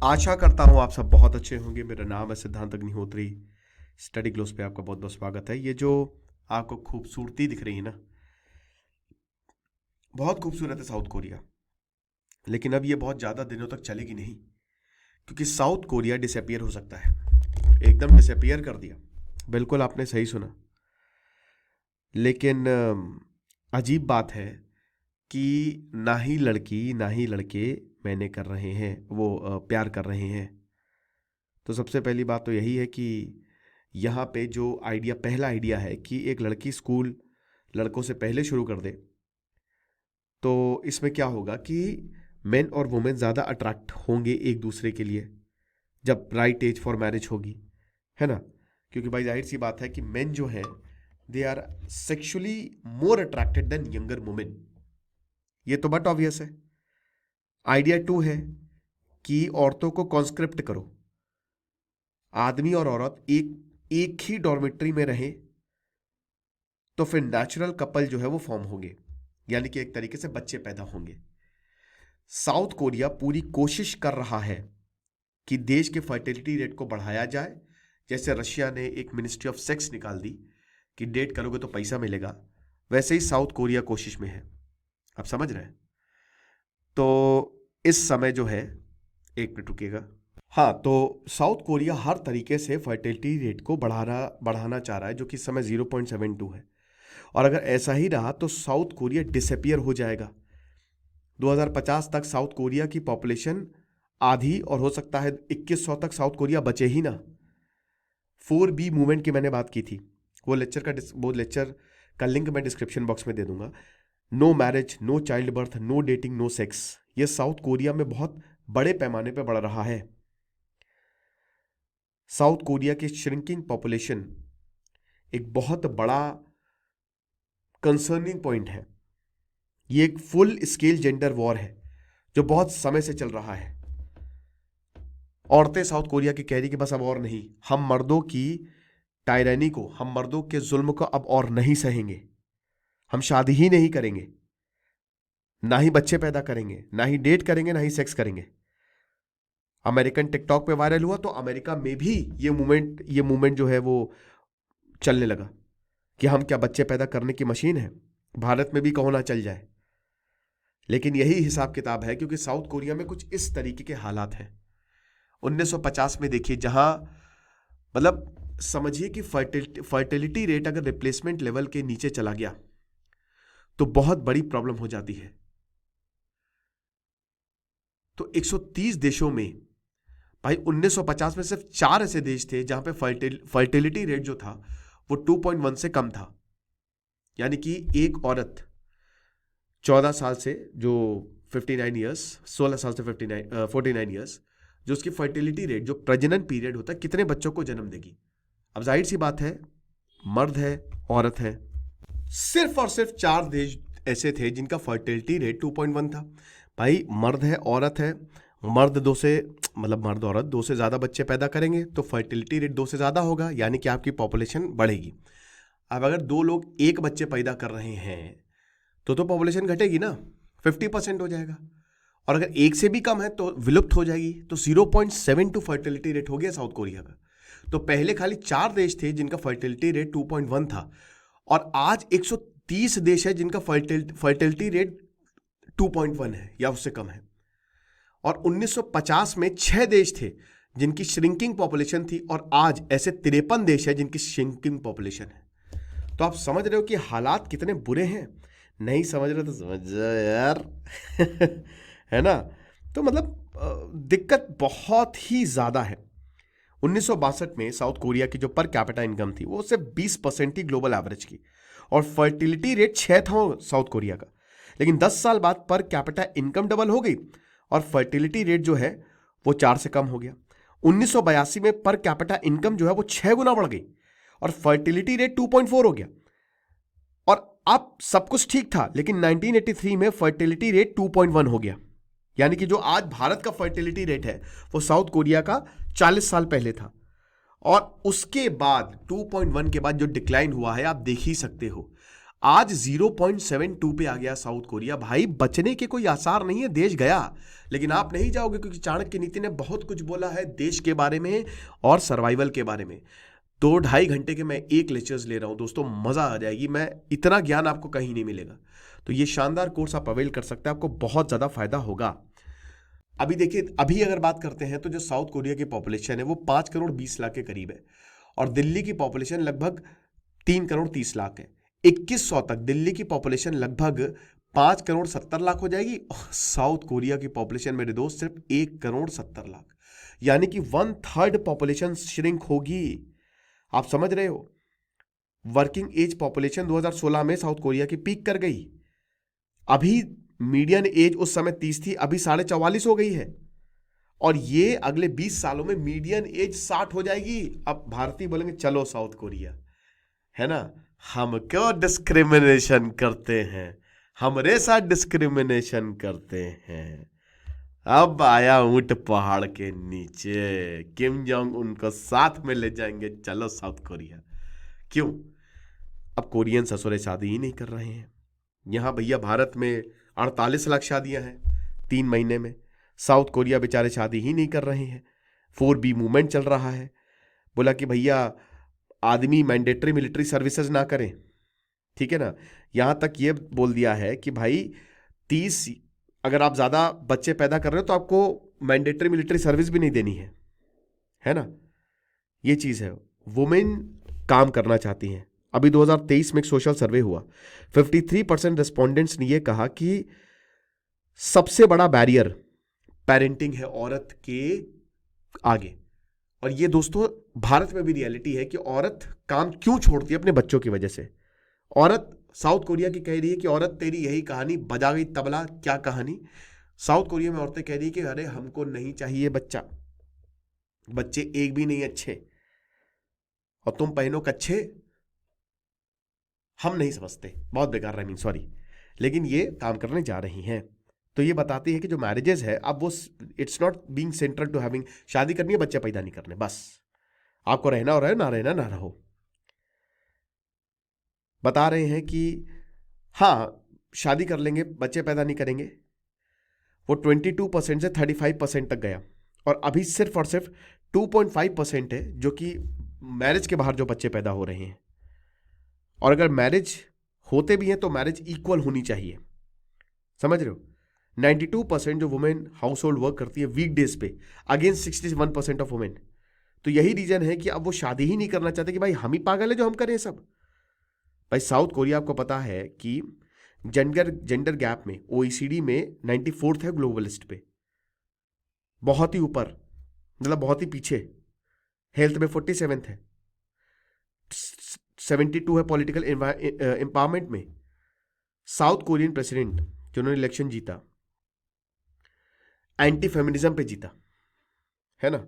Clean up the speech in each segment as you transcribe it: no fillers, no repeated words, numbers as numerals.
आशा करता हूँ आप सब बहुत अच्छे होंगे। मेरा नाम है सिद्धांत अग्निहोत्री। स्टडी ग्लोस पे आपका बहुत बहुत स्वागत है। ये जो आपको खूबसूरती दिख रही है ना, बहुत खूबसूरत है साउथ कोरिया। लेकिन अब ये बहुत ज़्यादा दिनों तक चलेगी नहीं, क्योंकि साउथ कोरिया डिसअपियर हो सकता है। एकदम डिसअपियर कर दिया। बिल्कुल आपने सही सुना। लेकिन अजीब बात है कि ना ही लड़की ना ही लड़के मैंने कर रहे हैं, वो प्यार कर रहे हैं। तो सबसे पहली बात तो यही है कि यहाँ पे जो पहला आइडिया है कि एक लड़की स्कूल लड़कों से पहले शुरू कर दे, तो इसमें क्या होगा कि मेन और वुमेन ज़्यादा अट्रैक्ट होंगे एक दूसरे के लिए जब राइट एज फॉर मैरिज होगी, है ना। क्योंकि भाई जाहिर सी बात है कि मेन जो है they are sexually more attracted than younger women. ये तो बट ऑब्वियस है। आइडिया 2 है कि औरतों को कॉन्स्क्रिप्ट करो, आदमी और औरत एक ही डॉर्मेट्री में रहे, तो फिर नेचुरल कपल जो है वो फॉर्म होंगे, यानी कि एक तरीके से बच्चे पैदा होंगे। साउथ कोरिया पूरी कोशिश कर रहा है कि देश के फर्टिलिटी रेट को बढ़ाया जाए। जैसे रशिया ने एक मिनिस्ट्री ऑफ सेक्स निकाल दी कि डेट करोगे तो पैसा मिलेगा, वैसे ही साउथ कोरिया कोशिश में है। आप समझ रहे हैं। तो इस समय जो है, एक मिनट रुकिएगा। हाँ, तो साउथ कोरिया हर तरीके से फर्टिलिटी रेट को बढ़ाना चाह रहा है, जो कि इस समय 0.72 है। और अगर ऐसा ही रहा तो साउथ कोरिया डिसअपियर हो जाएगा। 2050 तक साउथ कोरिया की पॉपुलेशन आधी, और हो सकता है 2100 तक साउथ कोरिया बचे ही ना। 4B मूवमेंट की मैंने बात की थी, वो लेक्चर का लिंक मैं डिस्क्रिप्शन बॉक्स में दे दूंगा। No marriage, no child birth, no dating, no sex, ये साउथ कोरिया में बहुत बड़े पैमाने पर बढ़ रहा है। साउथ कोरिया की श्रिंकिंग पॉपुलेशन एक बहुत बड़ा कंसर्निंग पॉइंट है। ये एक फुल स्केल जेंडर वॉर है जो बहुत समय से चल रहा है। औरतें साउथ कोरिया की कह रही कि बस अब और नहीं, हम मर्दों की टायरानी को, हम मर्दों के जुल्म को अब और नहीं सहेंगे। हम शादी ही नहीं करेंगे, ना ही बच्चे पैदा करेंगे, ना ही डेट करेंगे, ना ही सेक्स करेंगे। अमेरिकन टिकटॉक पे वायरल हुआ तो अमेरिका में भी ये मूवमेंट जो है वो चलने लगा कि हम क्या बच्चे पैदा करने की मशीन है, भारत में भी कहो ना चल जाए। लेकिन यही हिसाब किताब है, क्योंकि साउथ कोरिया में कुछ इस तरीके के हालात हैं। 1950 में देखिए, जहां मतलब समझिए कि फर्टिलिटी रेट अगर रिप्लेसमेंट लेवल के नीचे चला गया तो बहुत बड़ी प्रॉब्लम हो जाती है। तो 130 देशों में भाई 1950 में सिर्फ 4 ऐसे देश थे जहां पे फर्टिलिटी रेट जो था वो 2.1 से कम था। यानी कि एक औरत 14 साल से जो 59 ईयर्स, 16 साल से 49 ईयर्स, जो उसकी फर्टिलिटी रेट, जो प्रजनन पीरियड होता है, कितने बच्चों को जन्म देगी। अब जाहिर सी बात है, मर्द है, औरत है, सिर्फ और सिर्फ 4 देश ऐसे थे जिनका फर्टिलिटी रेट 2.1 था। भाई मर्द है, औरत है, मर्द मर्द औरत 2 से ज़्यादा बच्चे पैदा करेंगे तो फर्टिलिटी रेट 2 से ज़्यादा होगा, यानी कि आपकी पॉपुलेशन बढ़ेगी। अब अगर 2 लोग एक बच्चे पैदा कर रहे हैं तो पॉपुलेशन घटेगी ना, 50% हो जाएगा। और अगर एक से भी कम है तो विलुप्त हो जाएगी। तो 0.72 फर्टिलिटी रेट हो गया साउथ कोरिया का। तो पहले खाली 4 देश थे जिनका फर्टिलिटी रेट 2.1 था, और आज 130 देश है जिनका फर्टिलिटी रेट 2.1 है या उससे कम है। और 1950 में 6 देश थे जिनकी श्रिंकिंग पॉपुलेशन थी, और आज ऐसे 53 देश है जिनकी श्रिंकिंग पॉपुलेशन है। तो आप समझ रहे हो कि हालात कितने बुरे हैं। नहीं समझ रहे तो समझ जाओ यार है ना। तो मतलब दिक्कत बहुत ही ज़्यादा है। 1962 में साउथ कोरिया की जो पर कैपिटा इनकम थी वो सिर्फ 20% ही ग्लोबल एवरेज की, और फर्टिलिटी रेट 6 था साउथ कोरिया का। लेकिन 10 साल बाद पर कैपिटा इनकम डबल हो गई और फर्टिलिटी रेट जो है वो 4 से कम हो गया। 1982 में पर कैपिटा इनकम जो है वो 6 गुना बढ़ गई और फर्टिलिटी रेट 2.4 हो गया। और अब सब कुछ ठीक था, लेकिन 1983 में फर्टिलिटी रेट 2.1 हो गया। यानी कि जो आज भारत का फर्टिलिटी रेट है वो साउथ कोरिया का 40 साल पहले था। और उसके बाद 2.1 के बाद जो डिक्लाइन हुआ है आप देख ही सकते हो। आज 0.72 पे आ गया साउथ कोरिया। भाई बचने के कोई आसार नहीं है, देश गया। लेकिन आप नहीं जाओगे, क्योंकि चाणक्य नीति ने बहुत कुछ बोला है देश के बारे में और सर्वाइवल के बारे में। 2-2.5 घंटे के मैं एक लेक्चर्स ले रहा हूं दोस्तों, मजा आ जाएगी। मैं इतना ज्ञान आपको कहीं नहीं मिलेगा। तो ये शानदार कोर्स आप अवेल कर सकते हैं, आपको बहुत ज्यादा फायदा होगा। अभी देखिए, अभी अगर बात करते हैं तो जो साउथ कोरिया की पॉपुलेशन है वो 5 करोड़ 20 लाख के करीब है, और दिल्ली की पॉपुलेशन लगभग 3 करोड़ 30 लाख है। 2100 तक दिल्ली की पॉपुलेशन लगभग 5 करोड़ 70 लाख हो जाएगी, और साउथ कोरिया की पॉपुलेशन मेरे दोस्त सिर्फ 1 करोड़ 70 लाख, यानी कि 1/3 पॉपुलेशन श्रिंक होगी। आप समझ रहे हो? वर्किंग एज पॉपुलेशन 2016 में साउथ कोरिया की पीक कर गई। अभी मीडियन एज उस समय 30 थी, अभी 44.5 हो गई है, और ये अगले 20 सालों में मीडियन एज 60 हो जाएगी। अब भारतीय बोलेंगे चलो साउथ कोरिया, है ना, हम क्यों डिस्क्रिमिनेशन करते हैं, हमारे साथ डिस्क्रिमिनेशन करते हैं। अब आया ऊंट पहाड़ के नीचे, किम जोंग उनको साथ में ले जाएंगे, चलो साउथ कोरिया। क्यों? अब कोरियन ससुरे शादी ही नहीं कर रहे हैं। यहां भैया भारत में 48 लाख शादियां हैं 3 महीने में, साउथ कोरिया बेचारे शादी ही नहीं कर रहे हैं। 4B मूवमेंट चल रहा है, बोला कि भैया आदमी मैंडेटरी मिलिट्री सर्विसेज ना करें, ठीक है ना। यहां तक ये बोल दिया है कि भाई 30 अगर आप ज्यादा बच्चे पैदा कर रहे हो तो आपको मैंडेटरी मिलिट्री सर्विस भी नहीं देनी है ना। ये चीज है, वुमेन काम करना चाहती हैं। अभी 2023 में एक सोशल सर्वे हुआ, 53% रेस्पोंडेंट्स ने यह कहा कि सबसे बड़ा बैरियर पेरेंटिंग है औरत के आगे। और ये दोस्तों भारत में भी रियलिटी है कि औरत काम क्यों छोड़ती है अपने बच्चों की वजह से। औरत साउथ कोरिया की कह रही है कि औरत तेरी यही कहानी, बजा गई तबला क्या कहानी। साउथ कोरिया में औरतें कह रही है कि अरे हमको नहीं चाहिए बच्चा, बच्चे एक भी नहीं अच्छे, और तुम पहनो कच्छे, हम नहीं समझते, बहुत बेकार रही, सॉरी, लेकिन ये काम करने जा रही हैं। तो ये बताती है कि जो मैरिजेस है अब वो it's not being central to having, शादी करनी है बच्चे पैदा नहीं करने, बस आपको रहना हो रहा है, ना रहना ना रहो। बता रहे हैं कि हाँ शादी कर लेंगे बच्चे पैदा नहीं करेंगे, वो 22% से 35% तक गया, और अभी सिर्फ और सिर्फ 2.5% है जो कि मैरिज के बाहर जो बच्चे पैदा हो रहे हैं। और अगर मैरिज होते भी हैं तो मैरिज इक्वल होनी चाहिए, समझ रहे हो। 92% जो वुमेन हाउस होल्ड वर्क करती है वीकडेज पे, अगेंस्ट 61% ऑफ वुमेन। तो यही रीजन है कि अब वो शादी ही नहीं करना चाहते कि भाई हम ही पागल है जो हम करें सब। भाई साउथ कोरिया आपको पता है कि जेंडर गैप में OECD में 94th है ग्लोबल लिस्ट पे, बहुत ही ऊपर, मतलब बहुत ही पीछे। हेल्थ में 47th है, 72 है पॉलिटिकल एम्पावरमेंट में। साउथ कोरियन प्रेसिडेंट जिन्होंने इलेक्शन जीता एंटी फेमिनिज्म पे जीता, है ना,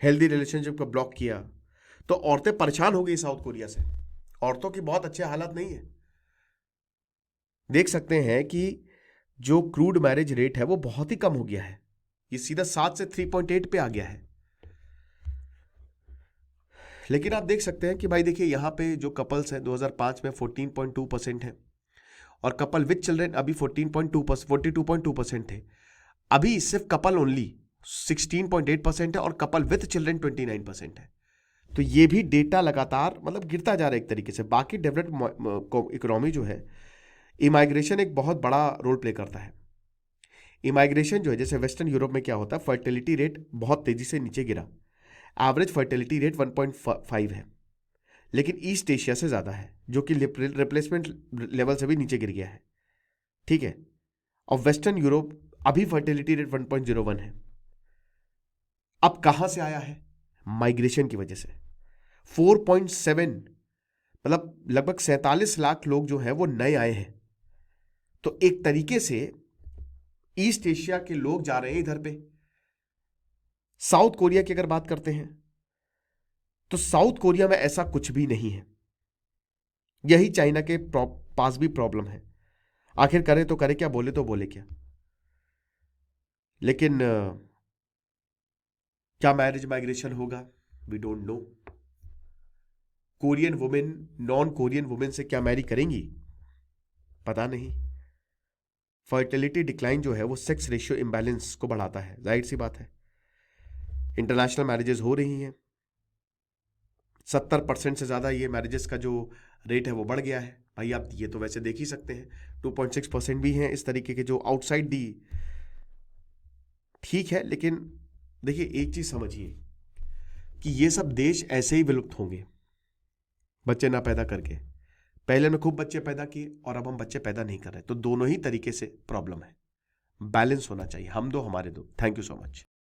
हेल्दी रिलेशनशिप को ब्लॉक किया, तो औरतें परेशान हो गई साउथ कोरिया से। औरतों की बहुत अच्छे हालात नहीं है। देख सकते हैं कि जो क्रूड मैरिज रेट है वो बहुत ही कम हो गया है, ये सीधा 7 से 3.8 पे आ गया है। लेकिन आप देख सकते हैं कि भाई देखिए यहाँ पे जो कपल्स हैं 2005 में 14.2% है, और कपल विद चिल्ड्रन अभी 42.2% थे। अभी सिर्फ कपल ओनली 16.8% है, और कपल विद चिल्ड्रन 29% है। तो ये भी डेटा लगातार मतलब गिरता जा रहा है एक तरीके से। बाकी डेवलप्ड इकोनॉमी जो है, इमाइग्रेशन एक बहुत बड़ा रोल प्ले करता है। इमाइग्रेशन जो है, जैसे वेस्टर्न यूरोप में क्या होता है, फर्टिलिटी रेट बहुत तेजी से नीचे गिरा, एवरेज फर्टिलिटी रेट 1.5 है, लेकिन ईस्ट एशिया से ज़्यादा है, जो कि रिप्लेसमेंट लेवल से भी नीचे गिर गया है, ठीक है। और वेस्टर्न यूरोप अभी फर्टिलिटी रेट 1.01 है। अब कहाँ से आया है? माइग्रेशन की वजह से। 4.7 मतलब लगभग 47 लाख लोग जो हैं वो नए आए हैं। तो एक तरीके से ईस्ट एशिया के लोग जा रहे हैं इधर पे। साउथ कोरिया की अगर बात करते हैं तो साउथ कोरिया में ऐसा कुछ भी नहीं है। यही चाइना के पास भी प्रॉब्लम है। आखिर करे तो करे क्या, बोले तो बोले क्या। लेकिन क्या मैरिज माइग्रेशन होगा? We don't know. Korean women non Korean women से क्या मैरी करेंगी? पता नहीं। फर्टिलिटी डिक्लाइन जो है वो सेक्स रेशियो इम्बैलेंस को बढ़ाता है, जाहिर सी बात है। इंटरनेशनल मैरिजेस हो रही हैं, 70% से ज़्यादा ये मैरिजेस का जो रेट है वो बढ़ गया है। भाई आप ये तो वैसे देख ही सकते हैं, 2.6% भी हैं इस तरीके के जो आउटसाइड दी। ठीक है, लेकिन देखिए एक चीज़ समझिए कि ये सब देश ऐसे ही विलुप्त होंगे बच्चे ना पैदा करके। पहले हमने खूब बच्चे पैदा किए और अब हम बच्चे पैदा नहीं कर रहे, तो दोनों ही तरीके से प्रॉब्लम है। बैलेंस होना चाहिए, हम दो हमारे दो। Thank you so much.